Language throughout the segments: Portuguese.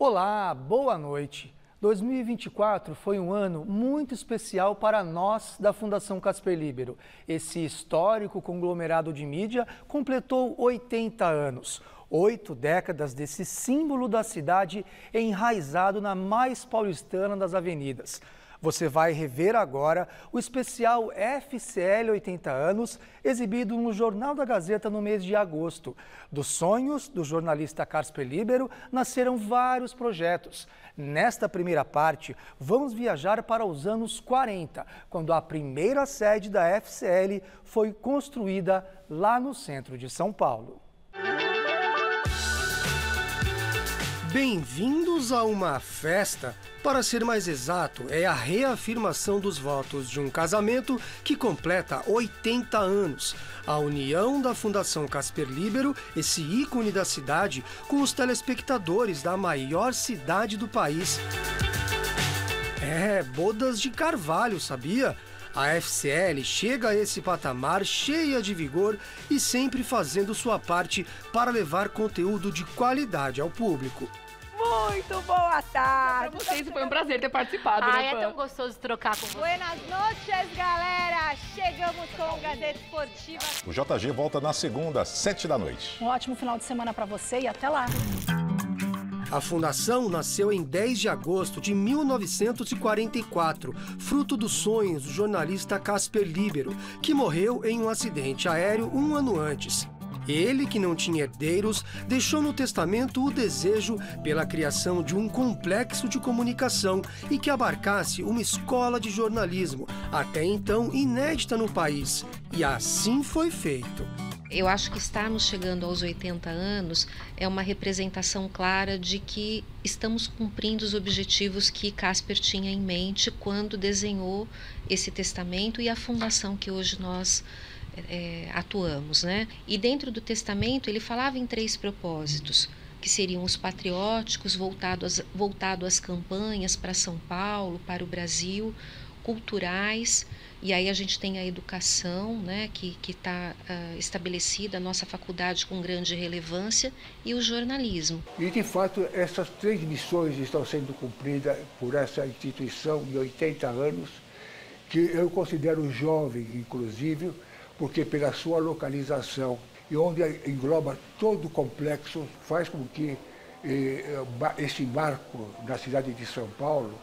Olá, boa noite. 2024 foi um ano muito especial para nós da Fundação Casper Líbero. Esse histórico conglomerado de mídia completou 80 anos. 8 décadas desse símbolo da cidade enraizado na mais paulistana das avenidas. Você vai rever agora o especial FCL 80 anos, exibido no Jornal da Gazeta no mês de agosto. Dos sonhos do jornalista Casper Líbero nasceram vários projetos. Nesta primeira parte, vamos viajar para os anos 40, quando a primeira sede da FCL foi construída lá no centro de São Paulo. Bem-vindos a uma festa. Para ser mais exato, é a reafirmação dos votos de um casamento que completa 80 anos. A união da Fundação Casper Líbero, esse ícone da cidade, com os telespectadores da maior cidade do país. Bodas de carvalho, sabia? A FCL chega a esse patamar cheia de vigor e sempre fazendo sua parte para levar conteúdo de qualidade ao público. Muito boa tarde! Pra vocês, foi um prazer ter participado, Ai, né, é tão gostoso trocar com você. Buenas noches, galera! Chegamos com o Gazeta Esportiva. O JG volta na segunda, 7 da noite. Um ótimo final de semana para você e até lá! A fundação nasceu em 10 de agosto de 1944, fruto dos sonhos do jornalista Casper Líbero, que morreu em um acidente aéreo um ano antes. Ele, que não tinha herdeiros, deixou no testamento o desejo pela criação de um complexo de comunicação e que abarcasse uma escola de jornalismo, até então inédita no país. E assim foi feito. Eu acho que estarmos chegando aos 80 anos é uma representação clara de que estamos cumprindo os objetivos que Casper tinha em mente quando desenhou esse testamento e a fundação que hoje nós atuamos, né? E dentro do testamento ele falava em 3 propósitos, que seriam os patrióticos, voltado às campanhas para São Paulo, para o Brasil, culturais, e aí a gente tem a educação, né, que está estabelecida, a nossa faculdade com grande relevância, e o jornalismo. E, de fato, essas 3 missões estão sendo cumpridas por essa instituição de 80 anos, que eu considero jovem, inclusive, porque pela sua localização e onde engloba todo o complexo, faz com que esse marco da cidade de São Paulo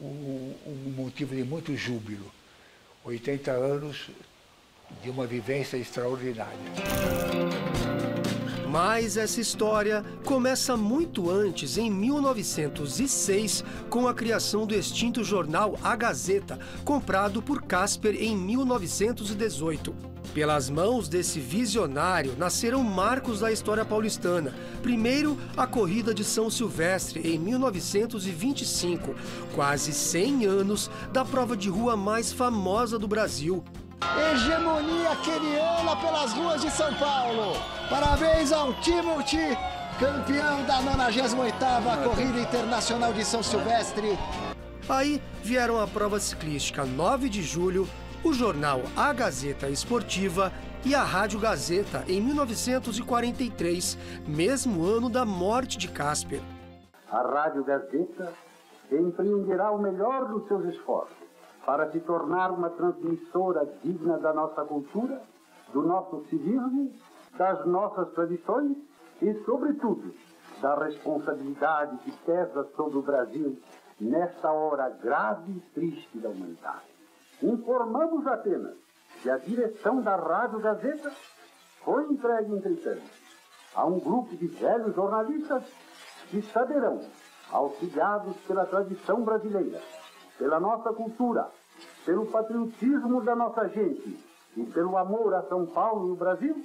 um motivo de muito júbilo. 80 anos de uma vivência extraordinária. Mas essa história começa muito antes, em 1906, com a criação do extinto jornal A Gazeta, comprado por Casper em 1918. Pelas mãos desse visionário nasceram marcos da história paulistana. Primeiro, a corrida de São Silvestre, em 1925, quase 100 anos da prova de rua mais famosa do Brasil. Hegemonia queniana pelas ruas de São Paulo. Parabéns ao Timothy, campeão da 98ª Corrida Internacional de São Silvestre. Aí vieram a prova ciclística 9 de julho, o jornal A Gazeta Esportiva e a Rádio Gazeta em 1943, mesmo ano da morte de Casper. A Rádio Gazeta empreenderá o melhor dos seus esforços para se tornar uma transmissora digna da nossa cultura, do nosso civismo, das nossas tradições e, sobretudo, da responsabilidade que pesa sobre o Brasil nesta hora grave e triste da humanidade. Informamos apenas que a direção da Rádio Gazeta foi entregue, entretanto, a um grupo de velhos jornalistas que saberão, auxiliados pela tradição brasileira, pela nossa cultura, pelo patriotismo da nossa gente e pelo amor a São Paulo e o Brasil,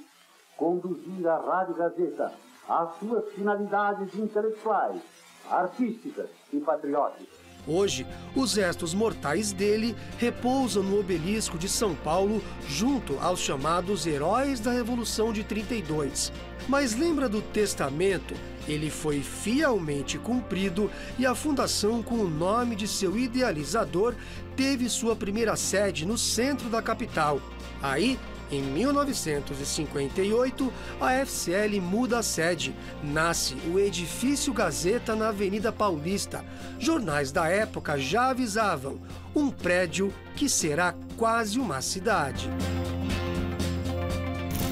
conduzir a Rádio Gazeta às suas finalidades intelectuais, artísticas e patrióticas. Hoje, os restos mortais dele repousam no obelisco de São Paulo, junto aos chamados heróis da Revolução de 32. Mas lembra do testamento? Ele foi fielmente cumprido e a fundação, com o nome de seu idealizador, teve sua primeira sede no centro da capital. Aí, Em 1958, a FCL muda a sede. Nasce o Edifício Gazeta na Avenida Paulista. Jornais da época já avisavam, um prédio que será quase uma cidade.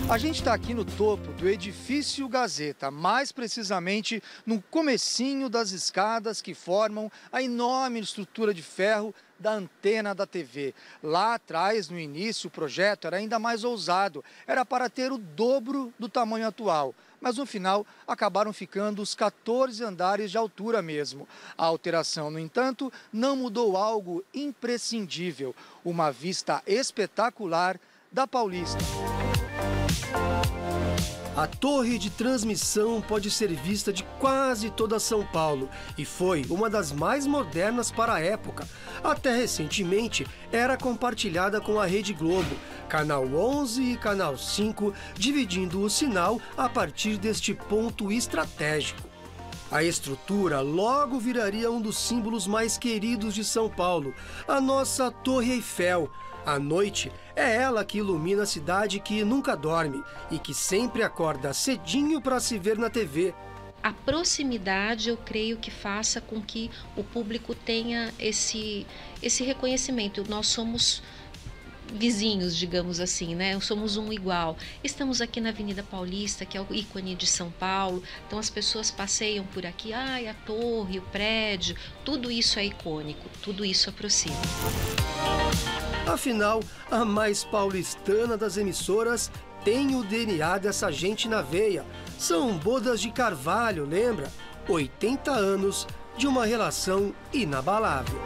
A gente está aqui no topo do Edifício Gazeta, mais precisamente no comecinho das escadas que formam a enorme estrutura de ferro da antena da TV. Lá atrás, no início, o projeto era ainda mais ousado. Era para ter o dobro do tamanho atual. Mas no final, acabaram ficando os 14 andares de altura mesmo. A alteração, no entanto, não mudou algo imprescindível. Uma vista espetacular da Paulista. A torre de transmissão pode ser vista de quase toda São Paulo e foi uma das mais modernas para a época. Até recentemente era compartilhada com a Rede Globo, Canal 11 e Canal 5, dividindo o sinal a partir deste ponto estratégico. A estrutura logo viraria um dos símbolos mais queridos de São Paulo, a nossa Torre Eiffel. À noite, é ela que ilumina a cidade que nunca dorme e que sempre acorda cedinho para se ver na TV. A proximidade, eu creio que faça com que o público tenha esse reconhecimento. Nós somos vizinhos, digamos assim, né? Somos um igual. Estamos aqui na Avenida Paulista, que é o ícone de São Paulo, então as pessoas passeiam por aqui, a torre, o prédio, tudo isso é icônico, tudo isso aproxima. Afinal, a mais paulistana das emissoras tem o DNA dessa gente na veia. São bodas de Carvalho, lembra? 80 anos de uma relação inabalável.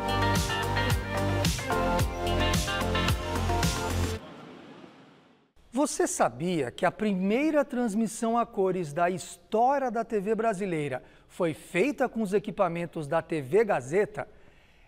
Você sabia que a primeira transmissão a cores da história da TV brasileira foi feita com os equipamentos da TV Gazeta?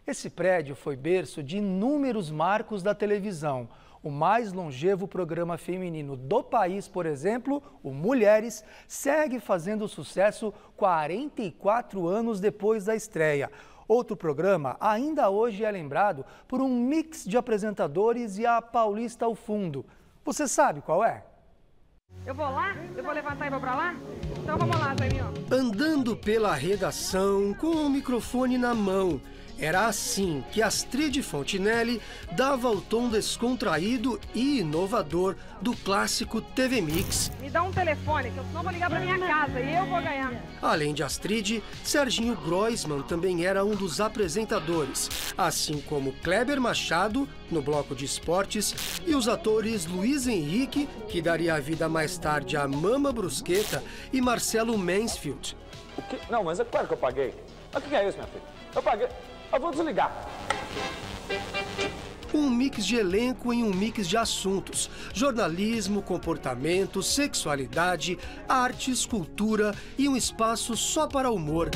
Esse prédio foi berço de inúmeros marcos da televisão. O mais longevo programa feminino do país, por exemplo, o Mulheres, segue fazendo sucesso 44 anos depois da estreia. Outro programa ainda hoje é lembrado por um mix de apresentadores e a Paulista ao fundo. Você sabe qual é? Eu vou lá? Eu vou levantar e vou pra lá? Então vamos lá, Zaiminho. Andando pela redação com o microfone na mão. Era assim que Astrid Fontinelli dava o tom descontraído e inovador do clássico TV Mix. Me dá um telefone, que eu senão vou ligar pra minha casa e eu vou ganhar. Além de Astrid, Serginho Groisman também era um dos apresentadores, assim como Kleber Machado, no bloco de esportes, e os atores Luiz Henrique, que daria a vida mais tarde a Mama Brusqueta, e Marcelo Mansfield. O que? Não, mas é claro que eu paguei. Mas o que é isso, minha filha? Eu paguei. Eu vou desligar. Um mix de elenco em um mix de assuntos. Jornalismo, comportamento, sexualidade, artes, cultura e um espaço só para humor.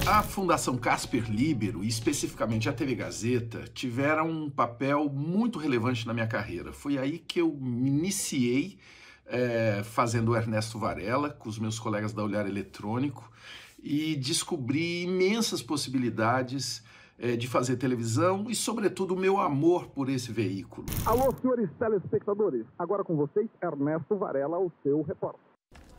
A Fundação Casper Libero, e especificamente a TV Gazeta, tiveram um papel muito relevante na minha carreira. Foi aí que eu me iniciei fazendo o Ernesto Varela, com os meus colegas da Olhar Eletrônico, e descobri imensas possibilidades de fazer televisão e, sobretudo, o meu amor por esse veículo. Alô, senhores telespectadores, agora com vocês, Ernesto Varela, o seu repórter.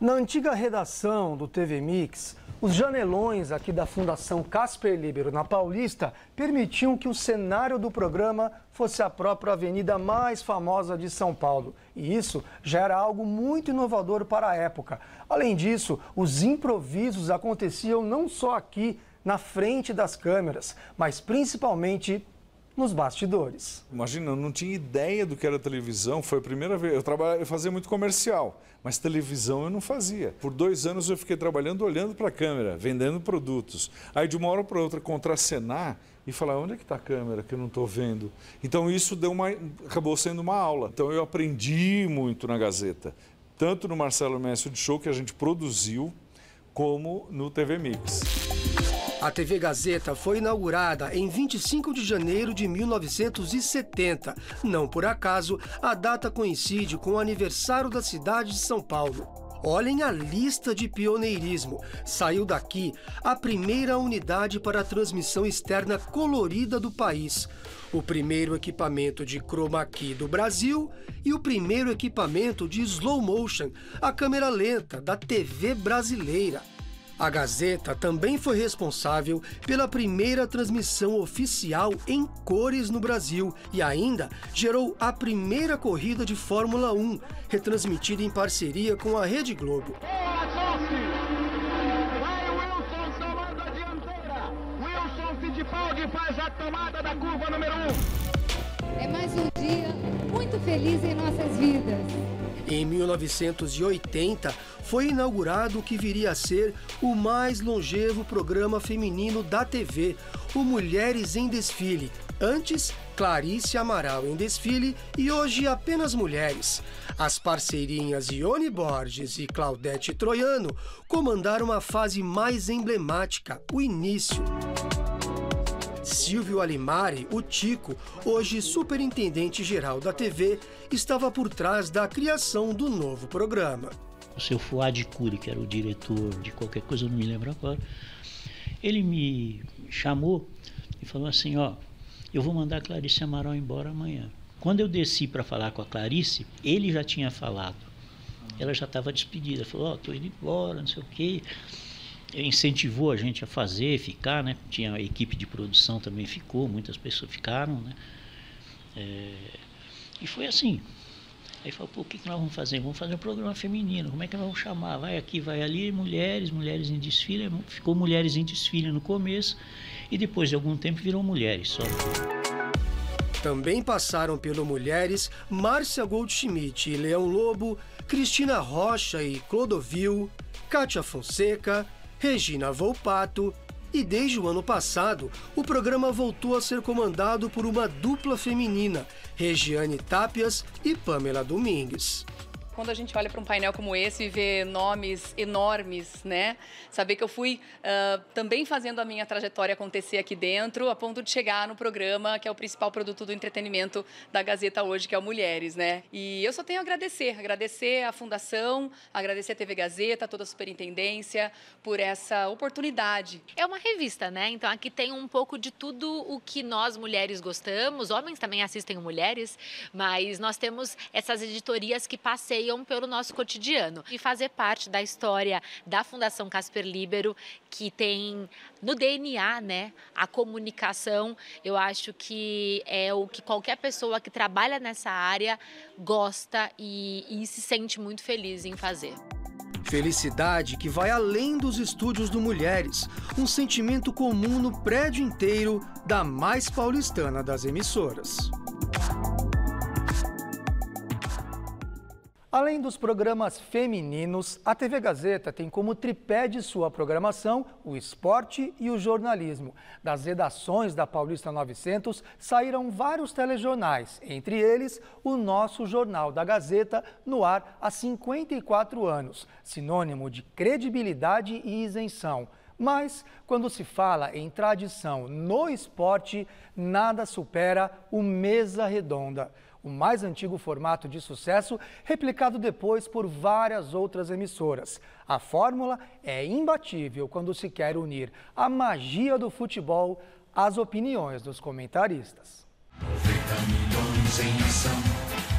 Na antiga redação do TV Mix, os janelões aqui da Fundação Casper Libero, na Paulista, permitiam que o cenário do programa fosse a própria avenida mais famosa de São Paulo. E isso já era algo muito inovador para a época. Além disso, os improvisos aconteciam não só aqui, na frente das câmeras, mas principalmente nos bastidores. Imagina, eu não tinha ideia do que era televisão, foi a primeira vez. Eu fazia muito comercial, mas televisão eu não fazia. Por 2 anos eu fiquei trabalhando, olhando para a câmera, vendendo produtos. Aí de uma hora para outra contracenar e falar, onde é que está a câmera que eu não estou vendo? Então isso acabou sendo uma aula. Então eu aprendi muito na Gazeta, tanto no Marcelo Mansfield Show, que a gente produziu, como no TV Mix. A TV Gazeta foi inaugurada em 25 de janeiro de 1970. Não por acaso, a data coincide com o aniversário da cidade de São Paulo. Olhem a lista de pioneirismo. Saiu daqui a primeira unidade para a transmissão externa colorida do país, o primeiro equipamento de chroma key do Brasil e o primeiro equipamento de slow motion, a câmera lenta da TV brasileira. A Gazeta também foi responsável pela primeira transmissão oficial em cores no Brasil e ainda gerou a primeira corrida de Fórmula 1, retransmitida em parceria com a Rede Globo. Vai o Wilson tomando a dianteira. Wilson Fittipaldi faz a tomada da curva número 1. É mais um dia muito feliz em nossas vidas. Em 1980, foi inaugurado o que viria a ser o mais longevo programa feminino da TV, o Mulheres em Desfile. Antes, Clarice Amaral em desfile e hoje apenas mulheres. As parceirinhas Ione Borges e Claudete Troiano comandaram a fase mais emblemática, o início. Silvio Alimari, o Tico, hoje superintendente-geral da TV, estava por trás da criação do novo programa. O seu Fuad Cury, que era o diretor de qualquer coisa, eu não me lembro agora, ele me chamou e falou assim, ó, eu vou mandar a Clarice Amaral embora amanhã. Quando eu desci para falar com a Clarice, ele já tinha falado. Ela já estava despedida, falou, ó, tô indo embora, não sei o quê. Incentivou a gente a fazer, ficar, né? Tinha a equipe de produção também ficou, muitas pessoas ficaram, né? E foi assim. Aí falou, pô, o que nós vamos fazer? Vamos fazer um programa feminino, como é que nós vamos chamar? Vai aqui, vai ali, mulheres em desfile. Ficou Mulheres em Desfile no começo e depois de algum tempo virou Mulheres só. Também passaram pelo Mulheres Márcia Goldschmidt e Leão Lobo, Cristina Rocha e Clodovil, Kátia Fonseca, Regina Volpato, e desde o ano passado, o programa voltou a ser comandado por uma dupla feminina, Regiane Tápias e Pamela Domingues. Quando a gente olha para um painel como esse e vê nomes enormes, né? Saber que eu fui também fazendo a minha trajetória acontecer aqui dentro, a ponto de chegar no programa, que é o principal produto do entretenimento da Gazeta hoje, que é o Mulheres, né? E eu só tenho a agradecer à Fundação, agradecer à TV Gazeta, toda a superintendência, por essa oportunidade. É uma revista, né? Então aqui tem um pouco de tudo o que nós mulheres gostamos, homens também assistem o Mulheres, mas nós temos essas editorias que passeiam pelo nosso cotidiano. E fazer parte da história da Fundação Casper Libero, que tem no DNA, né, a comunicação, eu acho que é o que qualquer pessoa que trabalha nessa área gosta e se sente muito feliz em fazer. Felicidade que vai além dos estúdios do Mulheres, um sentimento comum no prédio inteiro da mais paulistana das emissoras. Além dos programas femininos, a TV Gazeta tem como tripé de sua programação o esporte e o jornalismo. Das redações da Paulista 900 saíram vários telejornais, entre eles o nosso Jornal da Gazeta, no ar há 54 anos, sinônimo de credibilidade e isenção. Mas, quando se fala em tradição no esporte, nada supera o Mesa Redonda, o mais antigo formato de sucesso, replicado depois por várias outras emissoras. A fórmula é imbatível quando se quer unir a magia do futebol às opiniões dos comentaristas. 90 milhões em ação,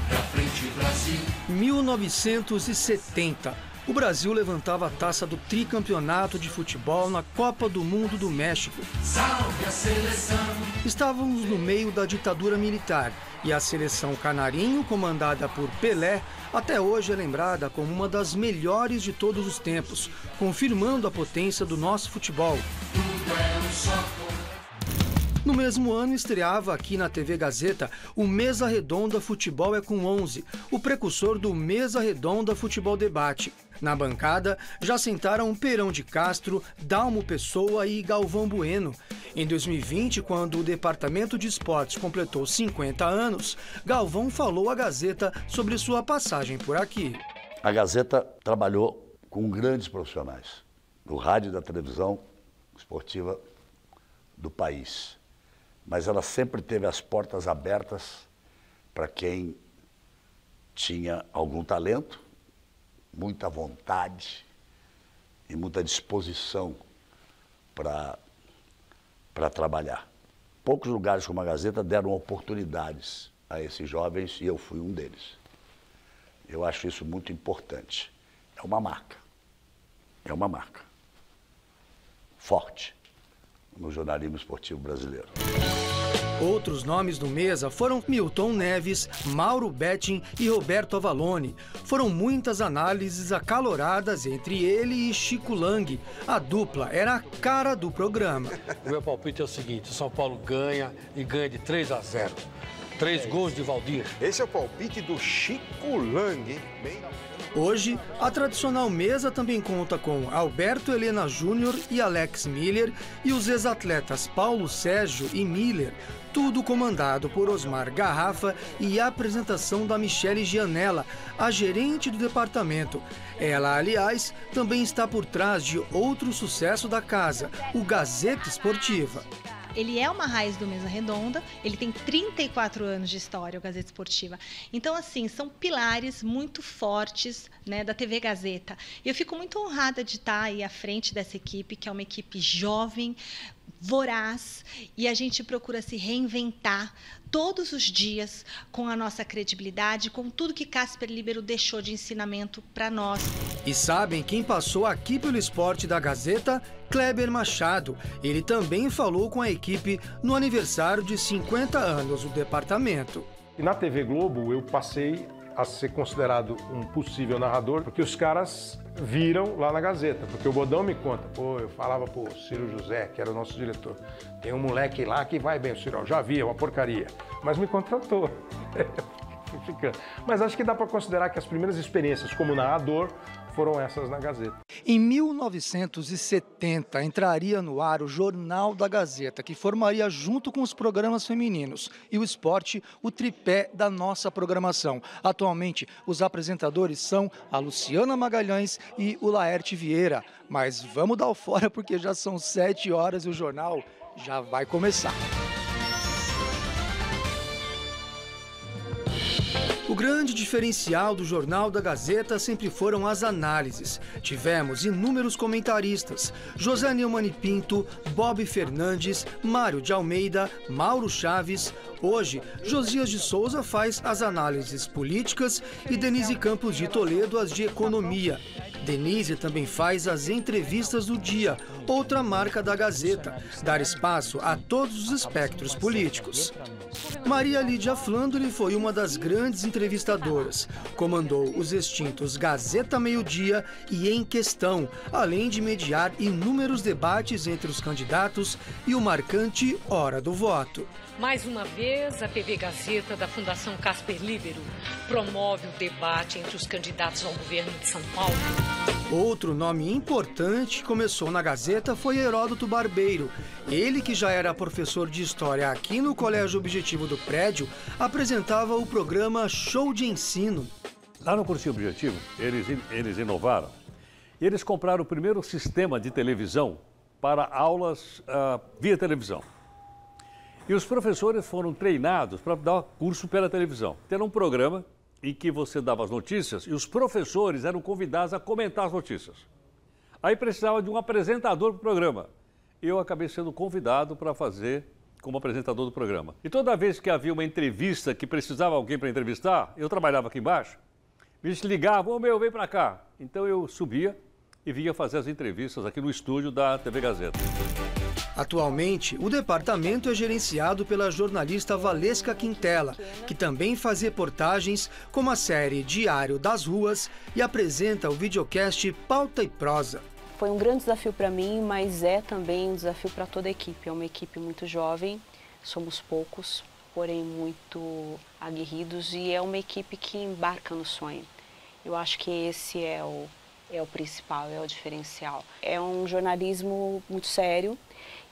pra frente Brasil. 1970. O Brasil levantava a taça do tricampeonato de futebol na Copa do Mundo do México. Salve a seleção! Estávamos no meio da ditadura militar e a seleção canarinho, comandada por Pelé, até hoje é lembrada como uma das melhores de todos os tempos, confirmando a potência do nosso futebol. Tudo é um só. No mesmo ano, estreava aqui na TV Gazeta o Mesa Redonda Futebol é com 11, o precursor do Mesa Redonda Futebol Debate. Na bancada, já sentaram Perão de Castro, Dalmo Pessoa e Galvão Bueno. Em 2020, quando o Departamento de Esportes completou 50 anos, Galvão falou à Gazeta sobre sua passagem por aqui. A Gazeta trabalhou com grandes profissionais do rádio e da televisão esportiva do país. Mas ela sempre teve as portas abertas para quem tinha algum talento muita vontade e muita disposição para trabalhar. Poucos lugares como a Gazeta deram oportunidades a esses jovens e eu fui um deles. Eu acho isso muito importante. É uma marca forte no jornalismo esportivo brasileiro. Outros nomes do Mesa foram Milton Neves, Mauro Betting e Roberto Avalone. Foram muitas análises acaloradas entre ele e Chico Lang. A dupla era a cara do programa. O meu palpite é o seguinte, o São Paulo ganha e ganha de 3-0. 3 gols de Valdir. Esse é o palpite do Chico Lang, hein? Hoje, a tradicional mesa também conta com Alberto Helena Júnior e Alex Miller e os ex-atletas Paulo Sérgio e Miller, tudo comandado por Osmar Garrafa e a apresentação da Michele Gianella, a gerente do departamento. Ela, aliás, também está por trás de outro sucesso da casa, o Gazeta Esportiva. Ele é uma raiz do Mesa Redonda, ele tem 34 anos de história, o Gazeta Esportiva. Então, assim, são pilares muito fortes, né, da TV Gazeta. E eu fico muito honrada de estar aí à frente dessa equipe, que é uma equipe jovem, voraz, e a gente procura se reinventar todos os dias com a nossa credibilidade, com tudo que Casper Líbero deixou de ensinamento para nós. E sabem quem passou aqui pelo esporte da Gazeta? Kleber Machado. Ele também falou com a equipe no aniversário de 50 anos do departamento. E na TV Globo eu passei a ser considerado um possível narrador, porque os caras viram lá na Gazeta, porque o Bodão me conta, pô, eu falava pro Ciro José, que era o nosso diretor, tem um moleque lá que vai bem, o Ciro, já vi, é uma porcaria, mas me contratou. Mas acho que dá para considerar que as primeiras experiências como narrador foram essas na Gazeta. Em 1970, entraria no ar o Jornal da Gazeta, que formaria, junto com os programas femininos e o esporte, o tripé da nossa programação. Atualmente, os apresentadores são a Luciana Magalhães e o Laerte Vieira. Mas vamos dar o fora, porque já são 7 horas e o jornal já vai começar. O grande diferencial do Jornal da Gazeta sempre foram as análises. Tivemos inúmeros comentaristas: José Neumann e Pinto, Bob Fernandes, Mário de Almeida, Mauro Chaves. Hoje, Josias de Souza faz as análises políticas e Denise Campos de Toledo as de economia. Denise também faz as entrevistas do dia, outra marca da Gazeta, dar espaço a todos os espectros políticos. Maria Lídia Flandre foi uma das grandes entrevistadoras. Comandou os extintos Gazeta Meio-Dia e Em Questão, além de mediar inúmeros debates entre os candidatos e o marcante Hora do Voto. Mais uma vez, a TV Gazeta da Fundação Casper Líbero promove o debate entre os candidatos ao governo de São Paulo. Outro nome importante que começou na Gazeta foi Heródoto Barbeiro. Ele, que já era professor de História aqui no Colégio Objetivo do Prédio, apresentava o programa Show de Ensino. Lá no Cursinho Objetivo, eles inovaram. E eles compraram o primeiro sistema de televisão para aulas via televisão. E os professores foram treinados para dar curso pela televisão. Era um programa em que você dava as notícias e os professores eram convidados a comentar as notícias. Aí precisava de um apresentador para o programa. Eu acabei sendo convidado para fazer como apresentador do programa. E toda vez que havia uma entrevista que precisava alguém para entrevistar, eu trabalhava aqui embaixo, me ligavam, vem para cá. Então eu subia e vinha fazer as entrevistas aqui no estúdio da TV Gazeta. Atualmente, o departamento é gerenciado pela jornalista Valesca Quintela, que também faz reportagens como a série Diário das Ruas e apresenta o videocast Pauta e Prosa. Foi um grande desafio para mim, mas é também um desafio para toda a equipe. É uma equipe muito jovem, somos poucos, porém muito aguerridos, e é uma equipe que embarca no sonho. Eu acho que esse é o principal, é o diferencial. É um jornalismo muito sério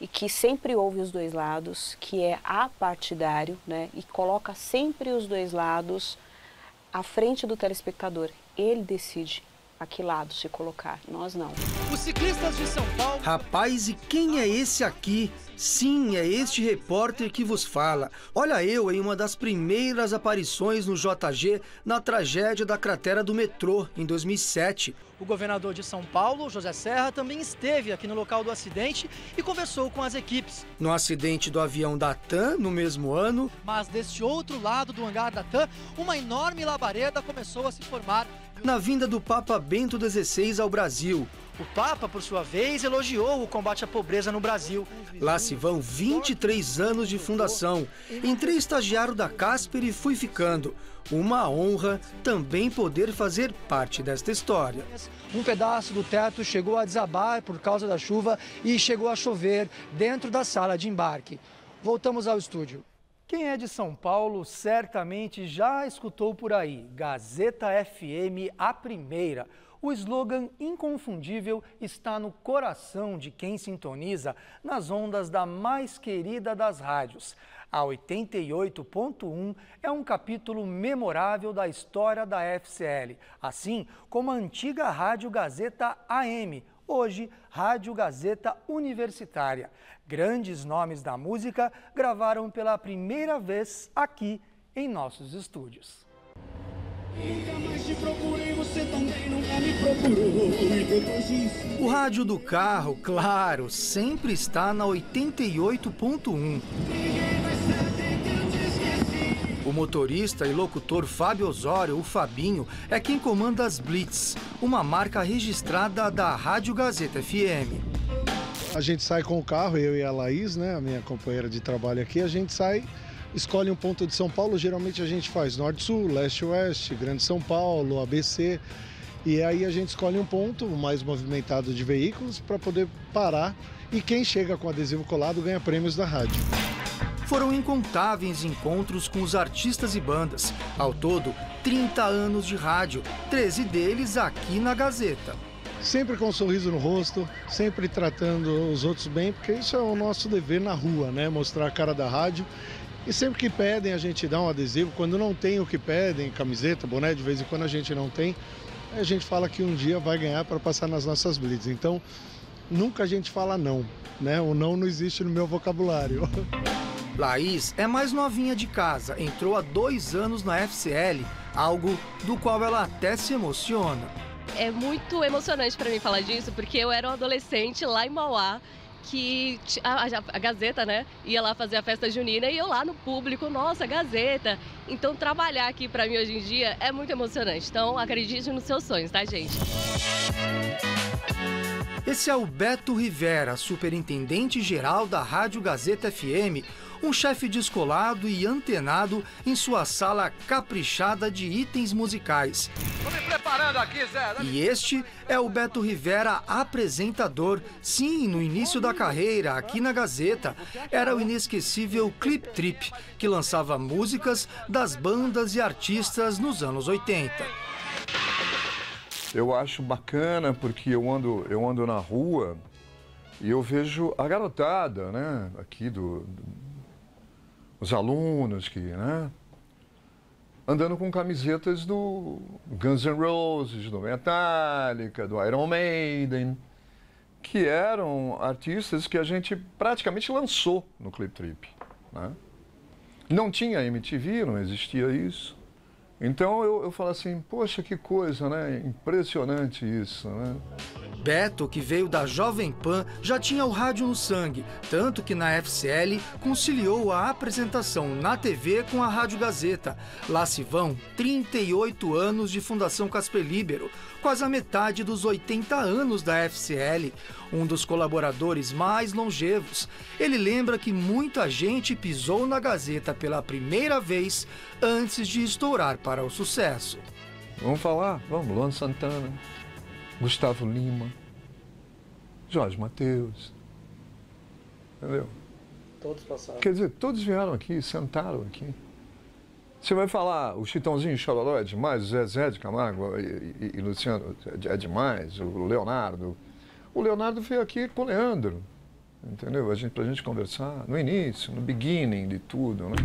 e que sempre ouve os dois lados, que é apartidário, né? E coloca sempre os dois lados à frente do telespectador. Ele decide a que lado se colocar. Nós não. Os ciclistas de São Paulo... Rapaz, e quem é esse aqui? Sim, é este repórter que vos fala. Olha eu em uma das primeiras aparições no JG na tragédia da cratera do metrô, em 2007. O governador de São Paulo, José Serra, também esteve aqui no local do acidente e conversou com as equipes. No acidente do avião da TAM, no mesmo ano... Mas deste outro lado do hangar da TAM, uma enorme labareda começou a se formar na vinda do Papa Bento XVI ao Brasil. O Papa, por sua vez, elogiou o combate à pobreza no Brasil. Lá se vão 23 anos de fundação. Entrei estagiário da Casper e fui ficando. Uma honra também poder fazer parte desta história. Um pedaço do teto chegou a desabar por causa da chuva e chegou a chover dentro da sala de embarque. Voltamos ao estúdio. Quem é de São Paulo certamente já escutou por aí, Gazeta FM, a primeira. O slogan inconfundível está no coração de quem sintoniza nas ondas da mais querida das rádios. A 88.1 é um capítulo memorável da história da FCL, assim como a antiga Rádio Gazeta AM, hoje Rádio Gazeta Universitária. Grandes nomes da música gravaram pela primeira vez aqui em nossos estúdios. Nunca mais te procurei, você também nunca me procurou. E depois disso... O rádio do carro, claro, sempre está na 88.1. O motorista e locutor Fábio Osório, o Fabinho, é quem comanda as Blitz, uma marca registrada da Rádio Gazeta FM. A gente sai com o carro, eu e a Laís, né, a minha companheira de trabalho aqui, a gente sai, escolhe um ponto de São Paulo, geralmente a gente faz Norte-Sul, Leste-Oeste, Grande São Paulo, ABC, e aí a gente escolhe um ponto mais movimentado de veículos para poder parar, e quem chega com adesivo colado ganha prêmios da rádio. Foram incontáveis encontros com os artistas e bandas, ao todo 30 anos de rádio, 13 deles aqui na Gazeta. Sempre com um sorriso no rosto, sempre tratando os outros bem, porque isso é o nosso dever na rua, né? Mostrar a cara da rádio. E sempre que pedem, a gente dá um adesivo. Quando não tem o que pedem, camiseta, boné, de vez em quando a gente não tem, a gente fala que um dia vai ganhar para passar nas nossas blitz. Então, nunca a gente fala não, né? O não existe no meu vocabulário. Laís é mais novinha de casa, entrou há 2 anos na FCL, algo do qual ela até se emociona. É muito emocionante para mim falar disso, porque eu era um adolescente lá em Mauá, que a Gazeta, né, ia lá fazer a festa junina e eu lá no público, nossa, Gazeta. Então trabalhar aqui para mim hoje em dia é muito emocionante. Então acredite nos seus sonhos, tá, gente? Esse é o Beto Rivera, superintendente-geral da Rádio Gazeta FM, um chefe descolado e antenado em sua sala caprichada de itens musicais. Tô me preparando aqui, Zé. E este é o Beto Rivera, apresentador. Sim, no início da carreira, aqui na Gazeta, era o inesquecível Clip Trip, que lançava músicas das bandas e artistas nos anos 80. Eu acho bacana porque eu ando na rua e eu vejo a garotada, né, aqui os alunos que, né, andando com camisetas do Guns N' Roses, do Metallica, do Iron Maiden, que eram artistas que a gente praticamente lançou no Clip Trip, né? Não tinha MTV, não existia isso. Então eu falo assim, poxa, que coisa, né? Impressionante isso, né? Beto, que veio da Jovem Pan, já tinha o rádio no sangue, tanto que na FCL conciliou a apresentação na TV com a Rádio Gazeta. Lá se vão 38 anos de Fundação Casper Líbero, quase a metade dos 80 anos da FCL, um dos colaboradores mais longevos. Ele lembra que muita gente pisou na Gazeta pela primeira vez antes de estourar para o sucesso. Vamos falar? Vamos, Luan Santana, Gustavo Lima, Jorge Mateus, entendeu? Todos passaram. Quer dizer, todos vieram aqui, sentaram aqui. Você vai falar, o Chitãozinho Chororó é demais, o Zezé de Camargo e Luciano é demais, o Leonardo. O Leonardo veio aqui com o Leandro, entendeu? Pra gente conversar no início, no beginning de tudo, né?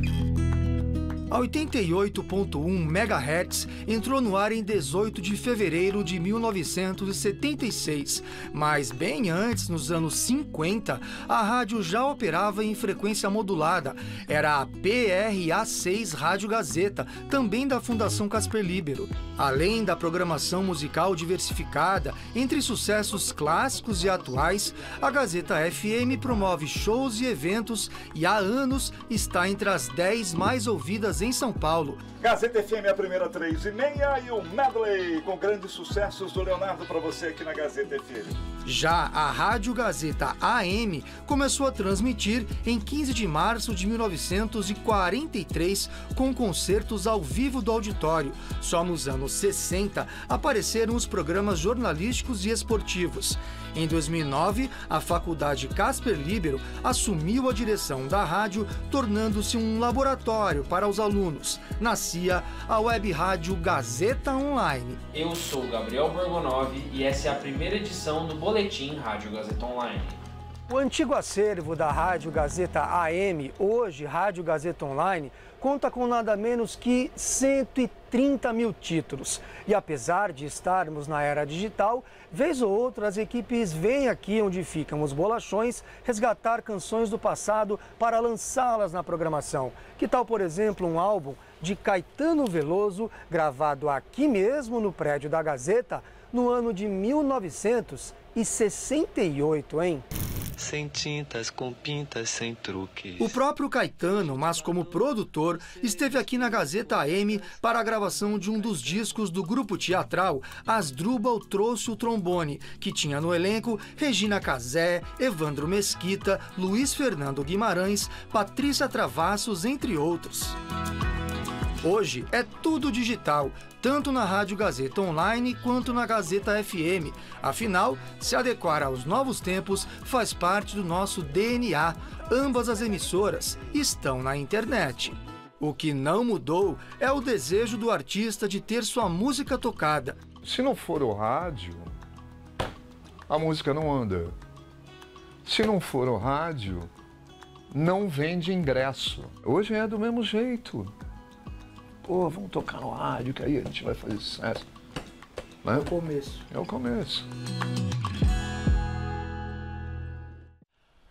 A 88.1 MHz entrou no ar em 18 de fevereiro de 1976, mas bem antes, nos anos 50, a rádio já operava em frequência modulada. Era a PRA6 Rádio Gazeta, também da Fundação Casper Líbero. Além da programação musical diversificada, entre sucessos clássicos e atuais, a Gazeta FM promove shows e eventos e há anos está entre as 10 mais ouvidas em São Paulo. Gazeta FM é a primeira 3h30 e o medley com grandes sucessos do Leonardo para você aqui na Gazeta FM. Já a Rádio Gazeta AM começou a transmitir em 15 de março de 1943 com concertos ao vivo do auditório. Só nos anos 60 apareceram os programas jornalísticos e esportivos. Em 2009, a Faculdade Casper Líbero assumiu a direção da rádio, tornando-se um laboratório para os alunos. Nascia a web rádio Gazeta Online. Eu sou Gabriel Borgonov e essa é a primeira edição do Boletim Rádio Gazeta Online. O antigo acervo da Rádio Gazeta AM, hoje Rádio Gazeta Online, conta com nada menos que 130 mil títulos. E apesar de estarmos na era digital, vez ou outra as equipes vêm aqui onde ficam os bolachões resgatar canções do passado para lançá-las na programação. Que tal, por exemplo, um álbum de Caetano Veloso, gravado aqui mesmo no prédio da Gazeta, no ano de 1968, hein? Sem tintas, com pintas, sem truques. O próprio Caetano, mas como produtor, esteve aqui na Gazeta AM para a gravação de um dos discos do grupo teatral Asdrubal Trouxe o Trombone, que tinha no elenco Regina Casé, Evandro Mesquita, Luiz Fernando Guimarães, Patrícia Travassos, entre outros. Hoje é tudo digital, tanto na Rádio Gazeta Online quanto na Gazeta FM. Afinal, se adequar aos novos tempos faz parte do nosso DNA. Ambas as emissoras estão na internet. O que não mudou é o desejo do artista de ter sua música tocada. Se não for o rádio, a música não anda. Se não for o rádio, não vende ingresso. Hoje é do mesmo jeito. Pô, vamos tocar no rádio, que aí a gente vai fazer sucesso. Né? É o começo. É o começo.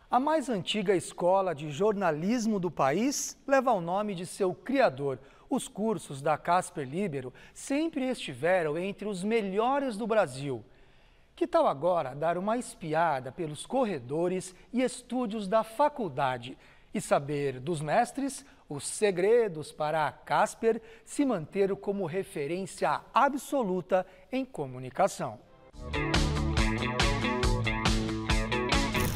A mais antiga escola de jornalismo do país leva o nome de seu criador. Os cursos da Casper Líbero sempre estiveram entre os melhores do Brasil. Que tal agora dar uma espiada pelos corredores e estúdios da faculdade e saber dos mestres os segredos para a Casper se manter como referência absoluta em comunicação?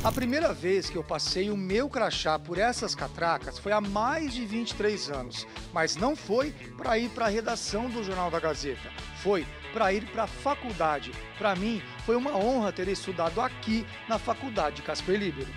A primeira vez que eu passei o meu crachá por essas catracas foi há mais de 23 anos, mas não foi para ir para a redação do Jornal da Gazeta, foi para ir para a faculdade. Para mim, foi uma honra ter estudado aqui na Faculdade Casper Líbero.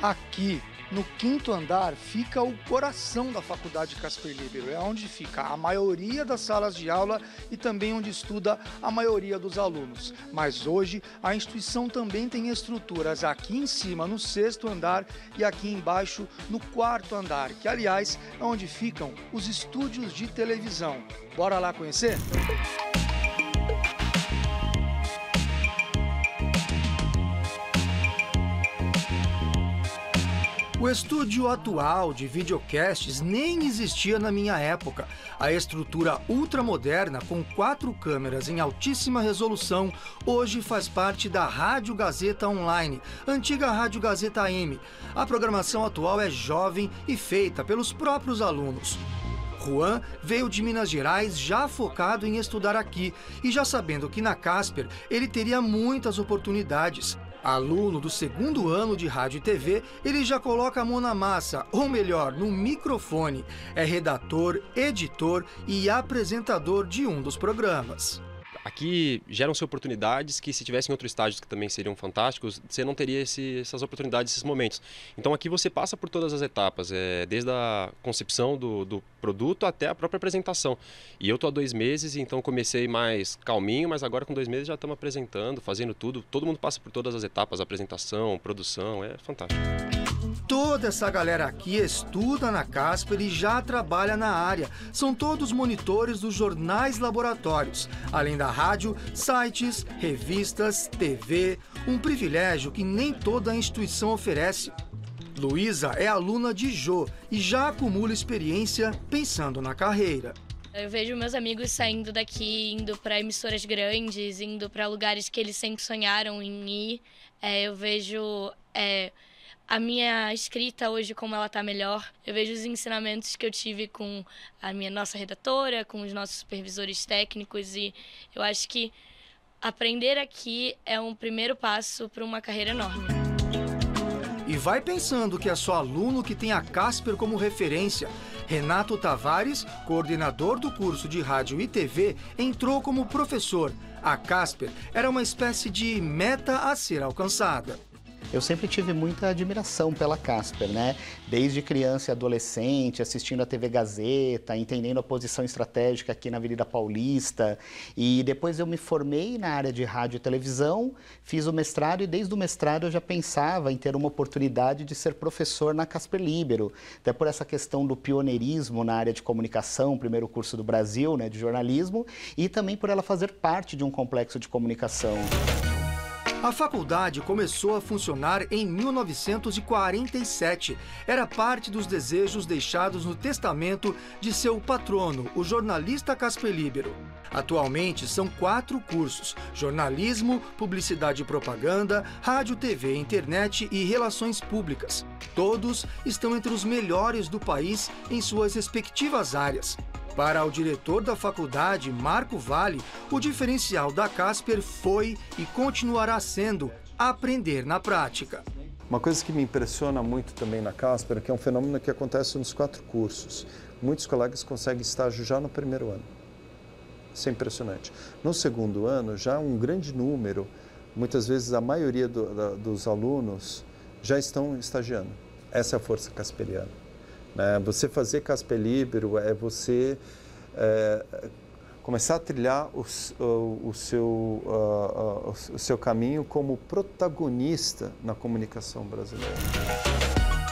Aqui, no 5º andar, fica o coração da Faculdade Casper Líbero. É onde fica a maioria das salas de aula e também onde estuda a maioria dos alunos. Mas hoje, a instituição também tem estruturas aqui em cima, no 6º andar, e aqui embaixo, no 4º andar, que, aliás, é onde ficam os estúdios de televisão. Bora lá conhecer? O estúdio atual de videocasts nem existia na minha época. A estrutura ultramoderna, com 4 câmeras em altíssima resolução, hoje faz parte da Rádio Gazeta Online, antiga Rádio Gazeta AM. A programação atual é jovem e feita pelos próprios alunos. Juan veio de Minas Gerais já focado em estudar aqui e já sabendo que na Casper ele teria muitas oportunidades. Aluno do 2º ano de rádio e TV, ele já coloca a mão na massa, ou melhor, no microfone. É redator, editor e apresentador de um dos programas. Aqui geram-se oportunidades que, se tivessem outros estágios que também seriam fantásticos, você não teria essas oportunidades, esses momentos. Então aqui você passa por todas as etapas, desde a concepção do produto até a própria apresentação. E eu estou há 2 meses, então comecei mais calminho, mas agora com 2 meses já estamos apresentando, fazendo tudo. Todo mundo passa por todas as etapas, apresentação, produção, é fantástico. Toda essa galera aqui estuda na Casper e já trabalha na área. São todos monitores dos jornais laboratórios, além da rádio, sites, revistas, TV, um privilégio que nem toda a instituição oferece. Luísa é aluna de Jô e já acumula experiência pensando na carreira. Eu vejo meus amigos saindo daqui, indo para emissoras grandes, indo para lugares que eles sempre sonharam em ir. Eu vejo a minha escrita hoje como ela está melhor. Eu vejo os ensinamentos que eu tive com a nossa redatora, com os nossos supervisores técnicos, e eu acho que aprender aqui é um primeiro passo para uma carreira enorme. E vai pensando que é só aluno que tem a Casper como referência. Renato Tavares, coordenador do curso de rádio e TV, entrou como professor. A Casper era uma espécie de meta a ser alcançada. Eu sempre tive muita admiração pela Casper, né? Desde criança e adolescente, assistindo a TV Gazeta, entendendo a posição estratégica aqui na Avenida Paulista. E depois eu me formei na área de rádio e televisão, fiz o mestrado e desde o mestrado eu já pensava em ter uma oportunidade de ser professor na Casper Líbero. Até por essa questão do pioneirismo na área de comunicação, primeiro curso do Brasil, né, de jornalismo, e também por ela fazer parte de um complexo de comunicação. A faculdade começou a funcionar em 1947. Era parte dos desejos deixados no testamento de seu patrono, o jornalista Casper Líbero. Atualmente são 4 cursos: jornalismo, publicidade e propaganda, rádio, TV, internet e relações públicas. Todos estão entre os melhores do país em suas respectivas áreas. Para o diretor da faculdade, Marco Vale, o diferencial da Casper foi e continuará sendo aprender na prática. Uma coisa que me impressiona muito também na Casper é que é um fenômeno que acontece nos 4 cursos. Muitos colegas conseguem estágio já no primeiro ano. Isso é impressionante. No segundo ano, já um grande número, muitas vezes a maioria dos alunos já estão estagiando. Essa é a força casperiana. Você fazer Casper Líbero é você começar a trilhar o seu caminho como protagonista na comunicação brasileira.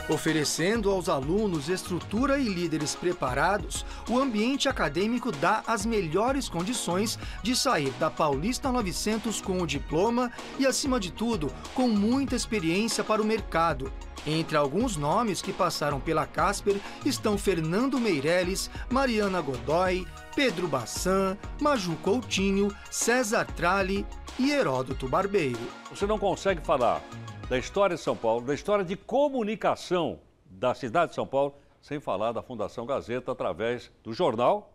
Oferecendo aos alunos estrutura e líderes preparados, o ambiente acadêmico dá as melhores condições de sair da Paulista 900 com o diploma e, acima de tudo, com muita experiência para o mercado. Entre alguns nomes que passaram pela Casper estão Fernando Meirelles, Mariana Godoy, Pedro Bassan, Maju Coutinho, César Tralli e Heródoto Barbeiro. Você não consegue falar da história de São Paulo, da história de comunicação da cidade de São Paulo, sem falar da Fundação Gazeta através do jornal,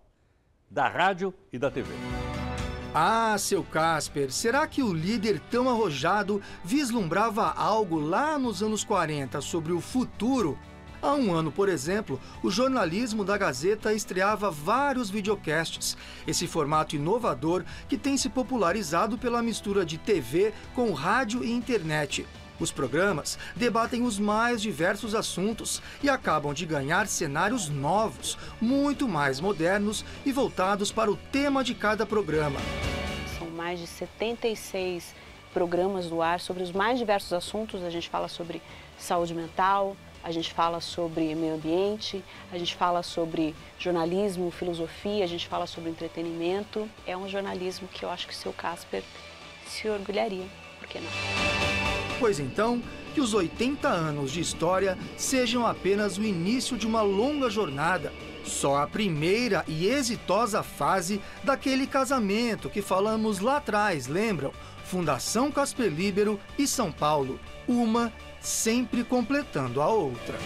da rádio e da TV. Ah, seu Casper, será que o líder tão arrojado vislumbrava algo lá nos anos 40 sobre o futuro? Há um ano, por exemplo, o jornalismo da Gazeta estreava vários videocasts. Esse formato inovador que tem se popularizado pela mistura de TV com rádio e internet. Os programas debatem os mais diversos assuntos e acabam de ganhar cenários novos, muito mais modernos e voltados para o tema de cada programa. São mais de 76 programas no ar sobre os mais diversos assuntos. A gente fala sobre saúde mental, a gente fala sobre meio ambiente, a gente fala sobre jornalismo, filosofia, a gente fala sobre entretenimento. É um jornalismo que eu acho que o seu Casper se orgulharia, por que não? Pois então, que os 80 anos de história sejam apenas o início de uma longa jornada. Só a primeira e exitosa fase daquele casamento que falamos lá atrás, lembram? Fundação Casper Líbero e São Paulo, uma sempre completando a outra.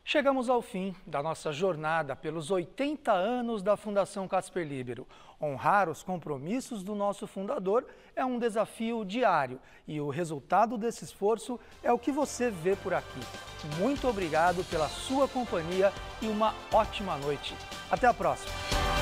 Chegamos ao fim da nossa jornada pelos 80 anos da Fundação Casper Líbero. Honrar os compromissos do nosso fundador é um desafio diário e o resultado desse esforço é o que você vê por aqui. Muito obrigado pela sua companhia e uma ótima noite. Até a próxima!